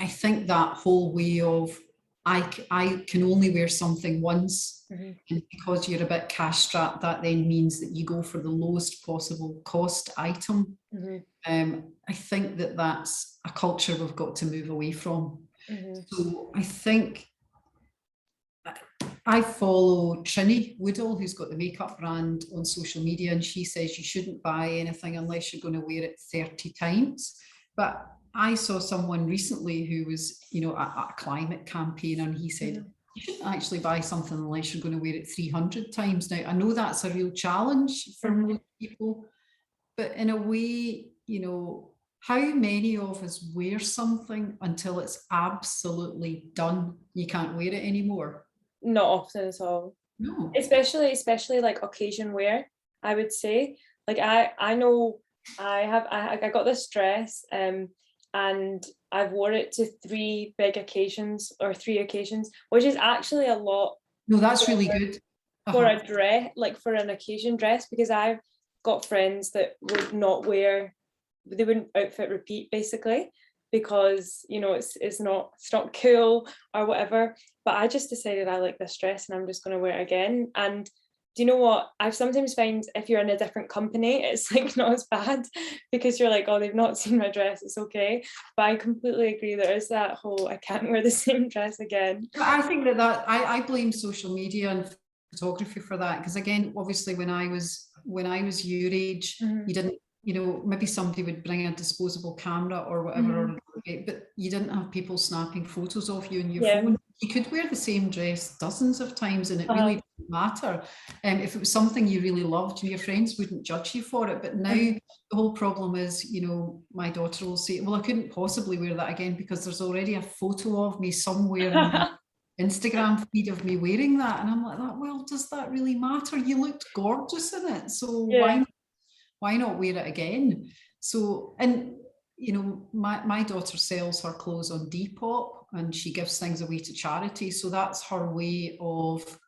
think that whole way of I can only wear something once, and because you're a bit cash strapped, that then means that you go for the lowest possible cost item. I think that's a culture we've got to move away from. So I think I follow Trini Woodall, who's got the makeup brand, on social media, and she says you shouldn't buy anything unless you're going to wear it 30 times. But I saw someone recently who was, at a climate campaign, and he said, you shouldn't actually buy something unless you're going to wear it 300 times. Now, I know that's a real challenge for most people, but in a way, how many of us wear something until it's absolutely done? You can't wear it anymore. Not often at all. No. Especially like occasion wear, I would say. Like I know I got this dress, and I wore it to 3 occasions, which is actually a lot. No, that's really good. For a dress, like for an occasion dress, because I've got friends that would not wear, they wouldn't outfit repeat basically, because it's not cool or whatever. But I just decided I like this dress and I'm just going to wear it again. And do you know what? I sometimes find if you're in a different company, it's like not as bad, because you're like, oh, they've not seen my dress, it's okay. But I completely agree, there is that whole I can't wear the same dress again. I think that I blame social media and photography for that, because again, obviously when I was your age, you didn't, maybe somebody would bring a disposable camera or whatever, but you didn't have people snapping photos of you on your phone. You could wear the same dress dozens of times and it really didn't matter. If it was something you really loved, your friends wouldn't judge you for it. But now the whole problem is, my daughter will say, well, I couldn't possibly wear that again because there's already a photo of me somewhere in the Instagram feed of me wearing that. And I'm like, well, does that really matter? You looked gorgeous in it. So why not wear it again? So, and you know, my daughter sells her clothes on Depop and she gives things away to charity. So that's her way of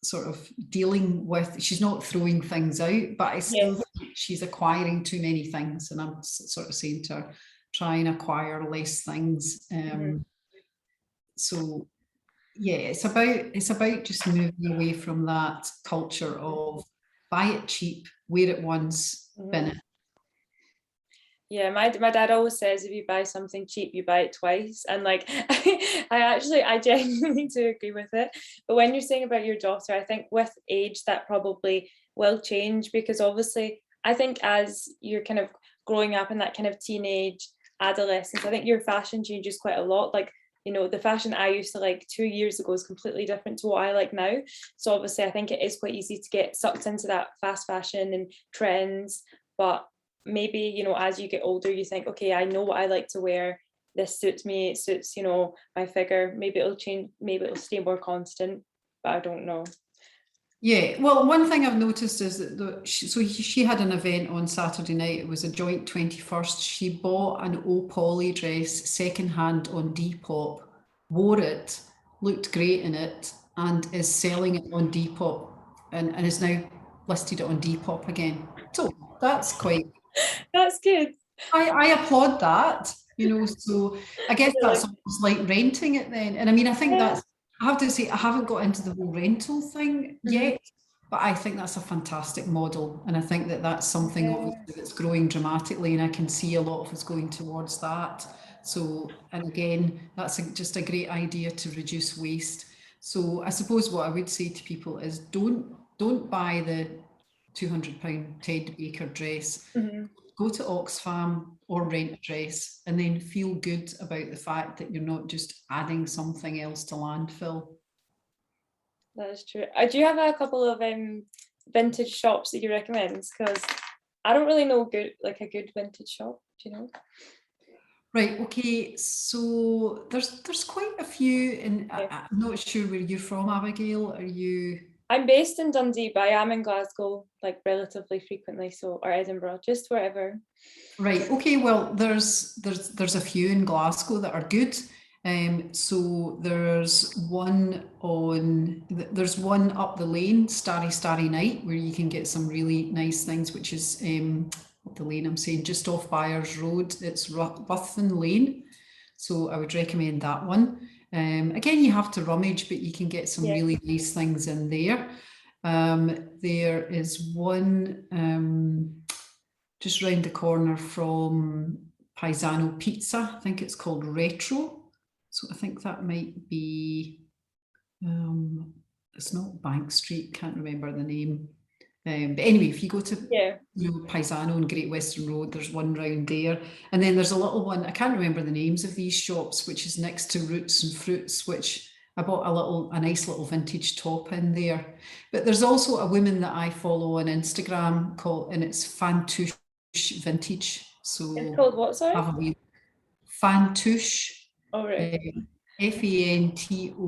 sort of dealing with, she's not throwing things out, but I still think she's acquiring too many things. And I'm sort of saying to her, try and acquire less things. So yeah, it's about just moving away from that culture of buy it cheap, wear it once, bin it. Yeah, my dad always says if you buy something cheap, you buy it twice. And like, I genuinely do agree with it. But when you're saying about your daughter, I think with age that probably will change, because obviously I think as you're kind of growing up in that kind of teenage adolescence, I think your fashion changes quite a lot. Like, you know, the fashion I used to like 2 years ago is completely different to what I like now. So obviously I think it is quite easy to get sucked into that fast fashion and trends. But maybe, you know, as you get older, you think, okay, I know what I like to wear. This suits me. It suits, you know, my figure. Maybe it'll change. Maybe it'll stay more constant, but I don't know. Yeah, well, one thing I've noticed is that she had an event on Saturday night. It was a joint 21st. She bought an O'Polly dress secondhand on Depop, wore it, looked great in it, and is selling it on Depop and is now listed it on Depop again. So that's quite... That's good. I applaud that, you know, so I guess that's almost like renting it then. And I mean, I think that's, I have to say, I haven't got into the whole rental thing yet, but I think that's a fantastic model. And I think that that's something obviously that's growing dramatically, and I can see a lot of us going towards that. So, and again, that's just a great idea to reduce waste. So I suppose what I would say to people is don't buy the £200 Ted Baker dress. Go to Oxfam or rent a dress, and then feel good about the fact that you're not just adding something else to landfill. That is true. Do you have a couple of vintage shops that you recommend? Because I don't really know a good vintage shop. Do you know? Right. Okay. So there's quite a few, and I'm not sure where you're from, Abigail. Are you? I'm based in Dundee, but I am in Glasgow like relatively frequently, so, or Edinburgh, just wherever. Right. Okay. Well, there's a few in Glasgow that are good. So there's one up the lane, Starry Night, where you can get some really nice things, which is up the lane, I'm saying, just off Byers Road. It's Ruthven Lane. So I would recommend that one. Again, you have to rummage, but you can get some really nice things in there. There is one just round the corner from Paisano Pizza. I think it's called Retro. So I think that might be, it's not Bank Street, can't remember the name. But anyway, if you go to you know, Paisano and Great Western Road, there's one round there. And then there's a little one, I can't remember the names of these shops, which is next to Roots and Fruits, which I bought a nice little vintage top in there. But there's also a woman that I follow on Instagram called, and it's Fantouche Vintage. So it's called what, sorry? Have a wee Fantouche. Oh, right. Fantouche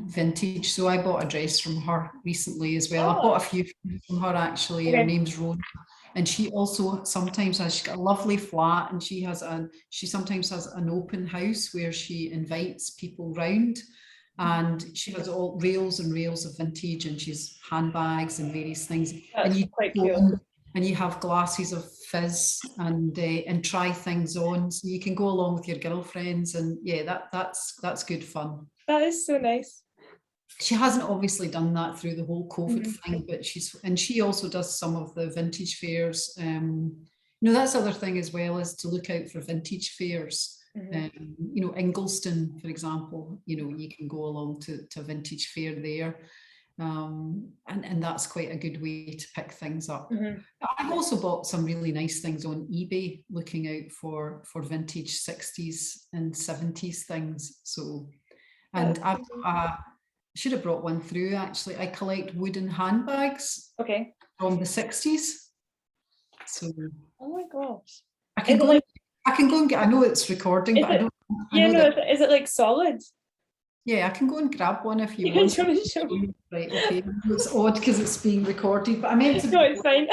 Vintage. So I bought a dress from her recently as well. I bought a few from her actually. Her name's Rhoda, and she also sometimes has, she's got a lovely flat, and she sometimes has an open house where she invites people round, and she has all rails and rails of vintage, and she's handbags and various things. That's and quite cool. And you have glasses of fizz and try things on, so you can go along with your girlfriends, and yeah, that's good fun. That is so nice. She hasn't obviously done that through the whole COVID thing, but she also does some of the vintage fairs. You know, that's the other thing as well, is to look out for vintage fairs. You know, Ingliston, for example, you know, you can go along to a vintage fair there. And that's quite a good way to pick things up. I've also bought some really nice things on eBay, looking out for vintage 60s and 70s things. So, and I should have brought one through actually. I collect wooden handbags from the 60s. So, oh my gosh, I can go and get, I know it's recording, but I don't. Is it like solid? Yeah, I can go and grab one if you want. Right, okay. It's odd because it's being recorded, but I meant to. No, it's fine.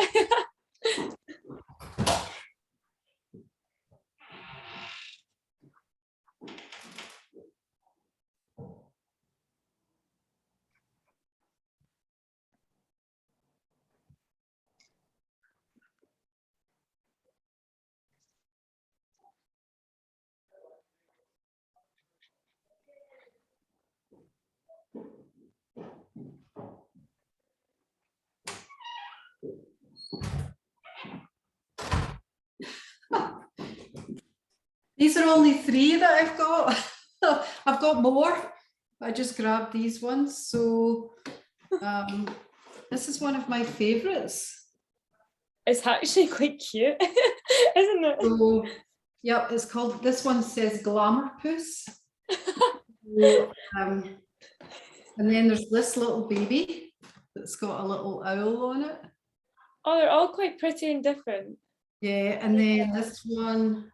These are only 3 that I've got. I've got more, but I just grabbed these ones. So this is one of my favorites. It's actually quite cute, isn't it? So, yep, it's called, this one says Glamour Puss. So, and then there's this little baby that's got a little owl on it. Oh, they're all quite pretty and different. Yeah, and then this one,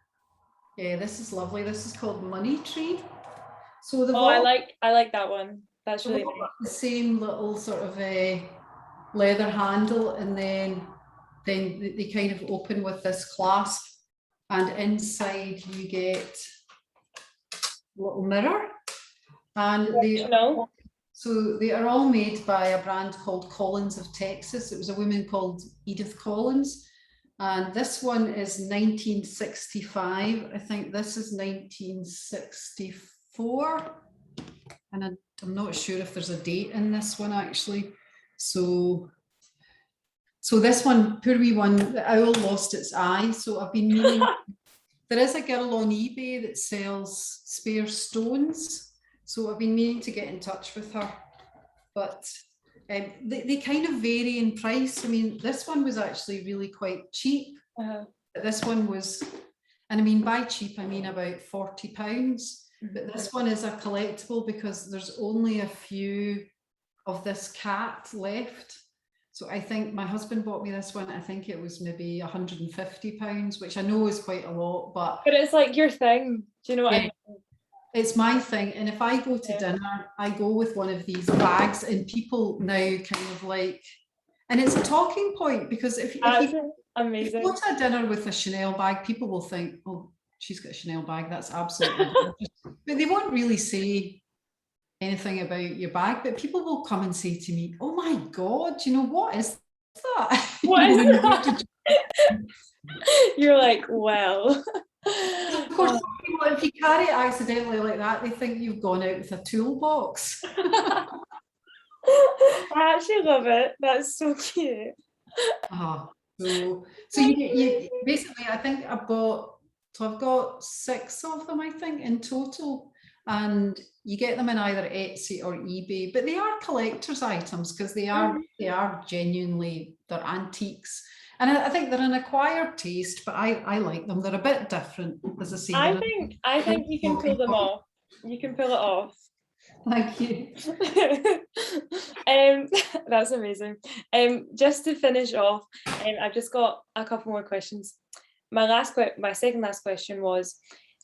yeah, this is lovely. This is called Money Tree. So they've all, I like that one. That's really got nice. the same little sort of a leather handle, and then they kind of open with this clasp, and inside you get a little mirror. And so they are all made by a brand called Collins of Texas. It was a woman called Edith Collins. And this one is 1965. I think this is 1964. And I'm not sure if there's a date in this one actually. So this one, poor wee one, the owl lost its eye. So I've been meaning, there is a girl on eBay that sells spare stones. So I've been meaning to get in touch with her, but they kind of vary in price. I mean, this one was actually really quite cheap. This one was, and I mean by cheap, I mean about £40. But this one is a collectible because there's only a few of this cat left. So I think my husband bought me this one. I think it was maybe £150, which I know is quite a lot, but it's like your thing. Do you know what I mean? It's my thing. And if I go to dinner, I go with one of these bags, and people now kind of like, and it's a talking point, because if you go to a dinner with a Chanel bag, people will think, oh, she's got a Chanel bag, that's absolutely gorgeous. But they won't really say anything about your bag, but people will come and say to me, oh my God, you know, what is that? What is that? You're like, well. Of course, if you carry it accidentally like that, they think you've gone out with a toolbox. I actually love it. That's so cute. So you basically, I think I've got 6 of them, I think, in total. And you get them in either Etsy or eBay, but they are collector's items because they are genuinely, they're antiques. And I think they're an acquired taste, but I like them. They're a bit different, as I say. I think you can pull them off. You can pull it off. Thank you. That's amazing. Just to finish off, I've just got a couple more questions. My second last question was,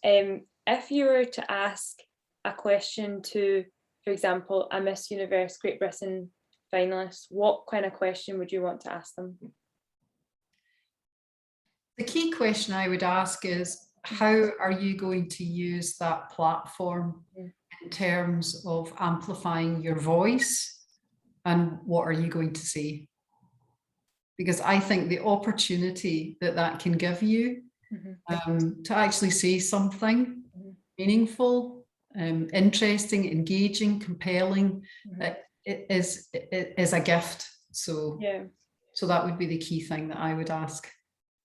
if you were to ask a question to, for example, a Miss Universe Great Britain finalist, what kind of question would you want to ask them? The key question I would ask is, how are you going to use that platform in terms of amplifying your voice, and what are you going to say? Because I think the opportunity that can give you to actually say something meaningful, interesting, engaging, compelling, is a gift. So that would be the key thing that I would ask.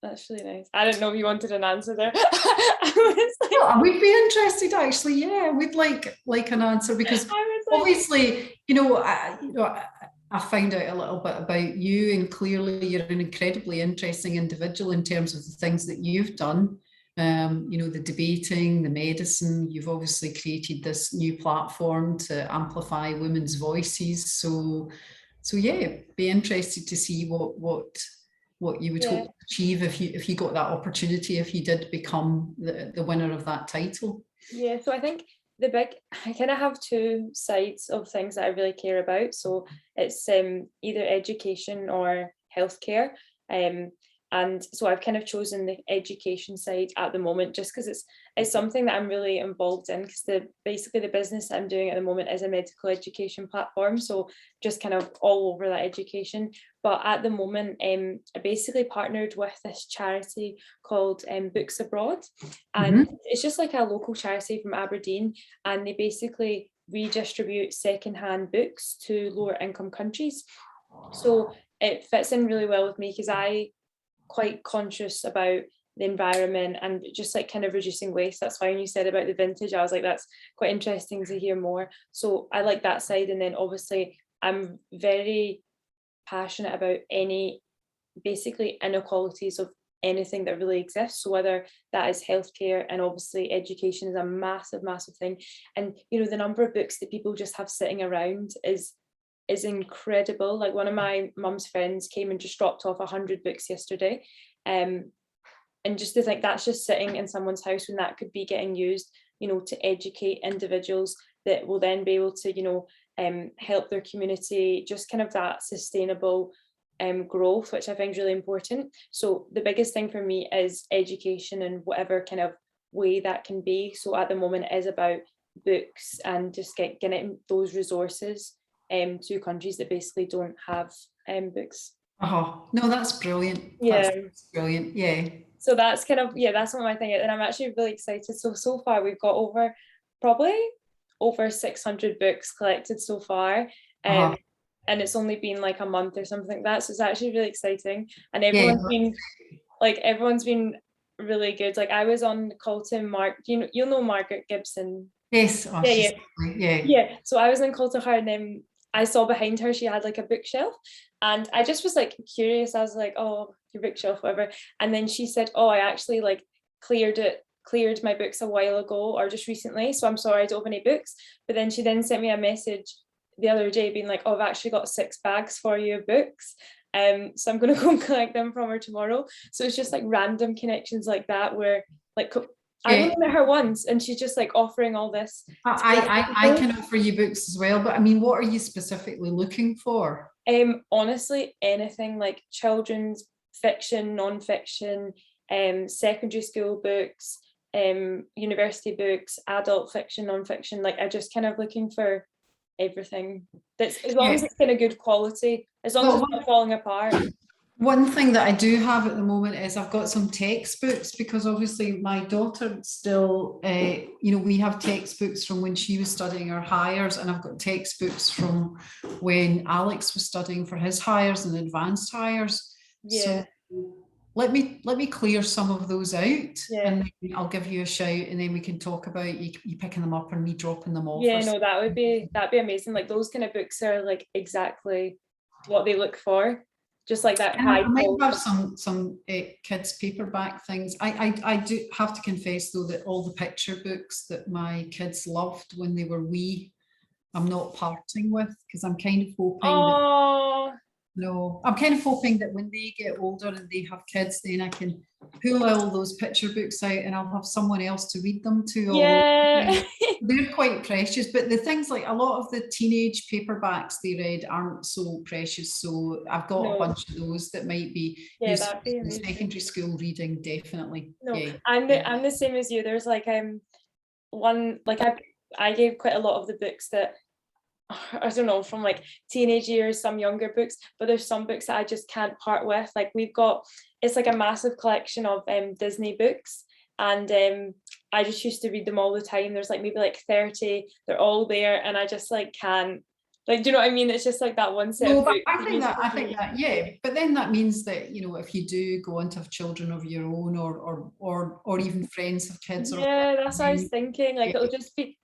That's really nice. I didn't know if you wanted an answer there. I would be interested, actually. Yeah, we'd like an answer, because obviously, I found out a little bit about you, and clearly you're an incredibly interesting individual in terms of the things that you've done. The debating, the medicine. You've obviously created this new platform to amplify women's voices. So yeah, be interested to see what you would hope to achieve if you got that opportunity, if you did become the winner of that title. Yeah, so I think I kind of have 2 sides of things that I really care about. So it's either education or healthcare. And so I've kind of chosen the education side at the moment, just because it's something that I'm really involved in, because basically the business that I'm doing at the moment is a medical education platform. So just kind of all over that education. But at the moment, I basically partnered with this charity called Books Abroad. And it's just like a local charity from Aberdeen. And they basically redistribute secondhand books to lower income countries. So it fits in really well with me, because I'm quite conscious about the environment, and just like kind of reducing waste. That's why when you said about the vintage, I was like, that's quite interesting to hear more. So I like that side. And then obviously I'm very passionate about any basically inequalities of anything that really exists. So whether that is healthcare, and obviously education is a massive, massive thing. And you know, the number of books that people just have sitting around is incredible. Like one of my mum's friends came and just dropped off 100 books yesterday. And just to think that's just sitting in someone's house, when that could be getting used, you know, to educate individuals that will then be able to, you know, help their community, just kind of that sustainable growth, which I think is really important. So the biggest thing for me is education, and whatever kind of way that can be. So at the moment it is about books, and just getting those resources to countries that basically don't have books. No, that's brilliant. Yeah, that's brilliant. Yeah. So that's kind of, yeah, that's what my thing is. And I'm actually really excited. So far we've got probably over 600 books collected so far. And it's only been like a month or something like that. So it's actually really exciting. And everyone's been really good. Like I was on the call to you'll know Margaret Gibson. Yes. Yeah. So I was on call to her, and then I saw behind her she had like a bookshelf, and I just was like curious. I was like, oh, your bookshelf, whatever. And then she said, oh, I actually like cleared my books a while ago, or just recently, so I'm sorry I don't have any books. But then she sent me a message the other day being like, oh, I've actually got 6 bags for you of books. So I'm going to go and collect them from her tomorrow. So it's just like random connections like that, where like I only met her once, and she's just like offering all this. I can offer you books as well, but I mean, what are you specifically looking for? Honestly, anything like children's fiction, non-fiction, secondary school books, university books, adult fiction, non-fiction. Like I just kind of looking for everything. That's as long as it's kind of good quality, as long as it's not falling apart. One thing that I do have at the moment is I've got some textbooks, because obviously my daughter still, you know, we have textbooks from when she was studying her hires, and I've got textbooks from when Alex was studying for his hires and advanced hires. Yeah. So let me clear some of those out, Yeah. and then I'll give you a shout, and then we can talk about you picking them up and me dropping them off. Yeah, no, that'd be amazing. Like those kind of books are like exactly what they look for. Just like that. And I might have some kids paperback things. I do have to confess though that all the picture books that my kids loved when they were wee, I'm not parting with, because I'm kind of hoping I'm kind of hoping that when they get older and they have kids, then I can pull all those picture books out and I'll have someone else to read them to. Yeah. They're quite precious, but the things like a lot of the teenage paperbacks they read aren't so precious. So I've got a bunch of those that might be useful in secondary school reading, definitely. I'm the same as you. There's like one, like I gave quite a lot of the books that I don't know, from like teenage years, some younger books, but there's some books that I just can't part with. Like it's like a massive collection of Disney books, and I just used to read them all the time. There's like maybe like 30, they're all there, and I just like can't, like, do you know what I mean? It's just like that one set of books. I think that, yeah, but then that means that, you know, if you do go on to have children of your own, or even friends have kids, that's what I was thinking. Like it'll just be,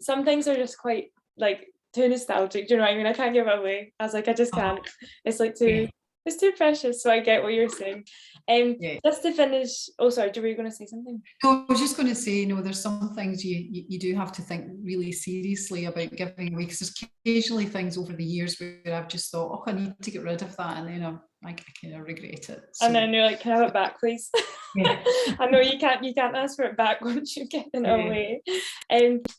some things are just quite like too nostalgic, do you know what I mean? I can't give it away. I was like, I just can't. It's like it's too precious. So I get what you're saying. Just to finish, oh sorry, were you going to say something? No, I was just going to say, you know, there's some things you do have to think really seriously about giving away, because there's occasionally things over the years where I've just thought, oh, I need to get rid of that, and then I'm like, I kind of regret it. So. And then you're like, can I have it back, please? I know you can't ask for it back once you've given it away.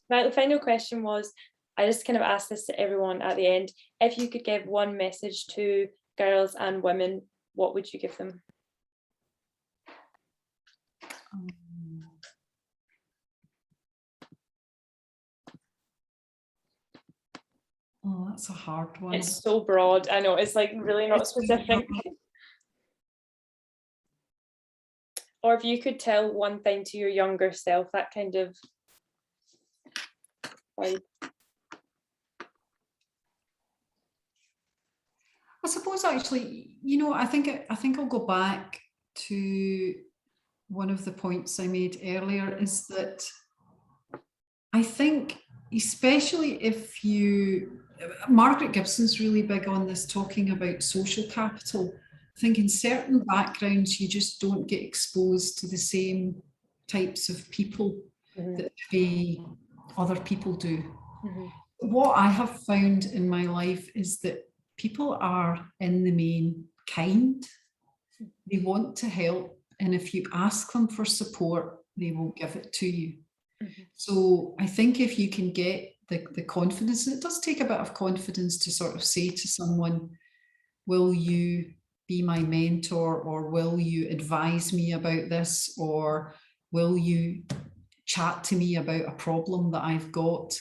Now the final question was, I just kind of asked this to everyone at the end. If you could give one message to girls and women, what would you give them? Oh, that's a hard one. It's so broad. I know, it's like really not specific. Or if you could tell one thing to your younger self, that kind of vibe. I suppose actually, you know, I think I'll go back to one of the points I made earlier is that I think, especially if you, Margaret Gibson's really big on this, talking about social capital. I think in certain backgrounds, you just don't get exposed to the same types of people that maybe other people do. What I have found in my life is that people are, in the main, kind. They want to help, and if you ask them for support, they will give it to you. So I think if you can get the confidence, and it does take a bit of confidence to sort of say to someone, will you be my mentor, or will you advise me about this, or will you chat to me about a problem that I've got?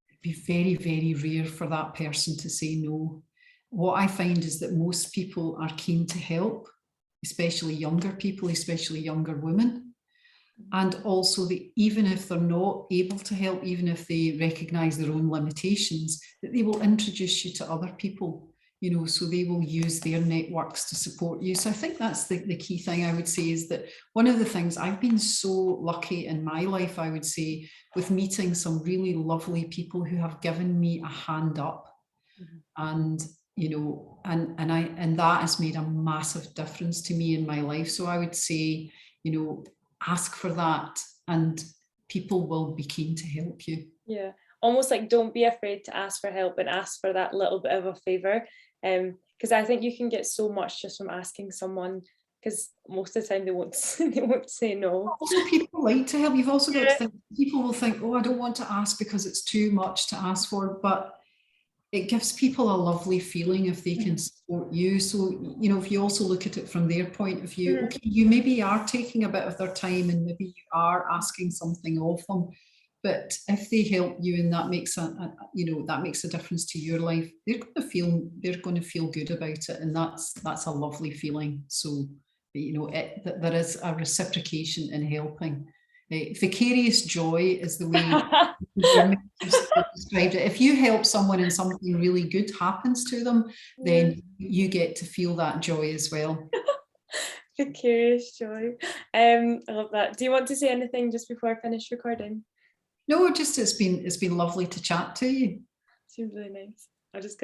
It'd be very, very rare for that person to say no. What I find is that most people are keen to help, especially younger people, especially younger women. And also, even if they're not able to help, even if they recognise their own limitations, that they will introduce you to other people, you know, so they will use their networks to support you. So I think that's the key thing I would say, is that one of the things, I've been so lucky in my life, I would say, with meeting some really lovely people who have given me a hand up. And you know, and that has made a massive difference to me in my life. So I would say, you know, ask for that, and people will be keen to help you. Yeah, almost like don't be afraid to ask for help, and ask for that little bit of a favor, because I think you can get so much just from asking someone, because most of the time they won't say no. Also, people like to help. You've also got to think, people will think, oh, I don't want to ask because it's too much to ask for, but it gives people a lovely feeling if they can support you. So, you know, if you also look at it from their point of view, okay, you maybe are taking a bit of their time, and maybe you are asking something of them, but if they help you, and that makes that makes a difference to your life, they're going to feel good about it, and that's a lovely feeling. So, you know, there is a reciprocation in helping. Vicarious joy is the way described it. If you help someone and something really good happens to them, then you get to feel that joy as well. Vicarious joy. I love that. Do you want to say anything just before I finish recording? No, just it's been lovely to chat to you. Seems really nice. I'll just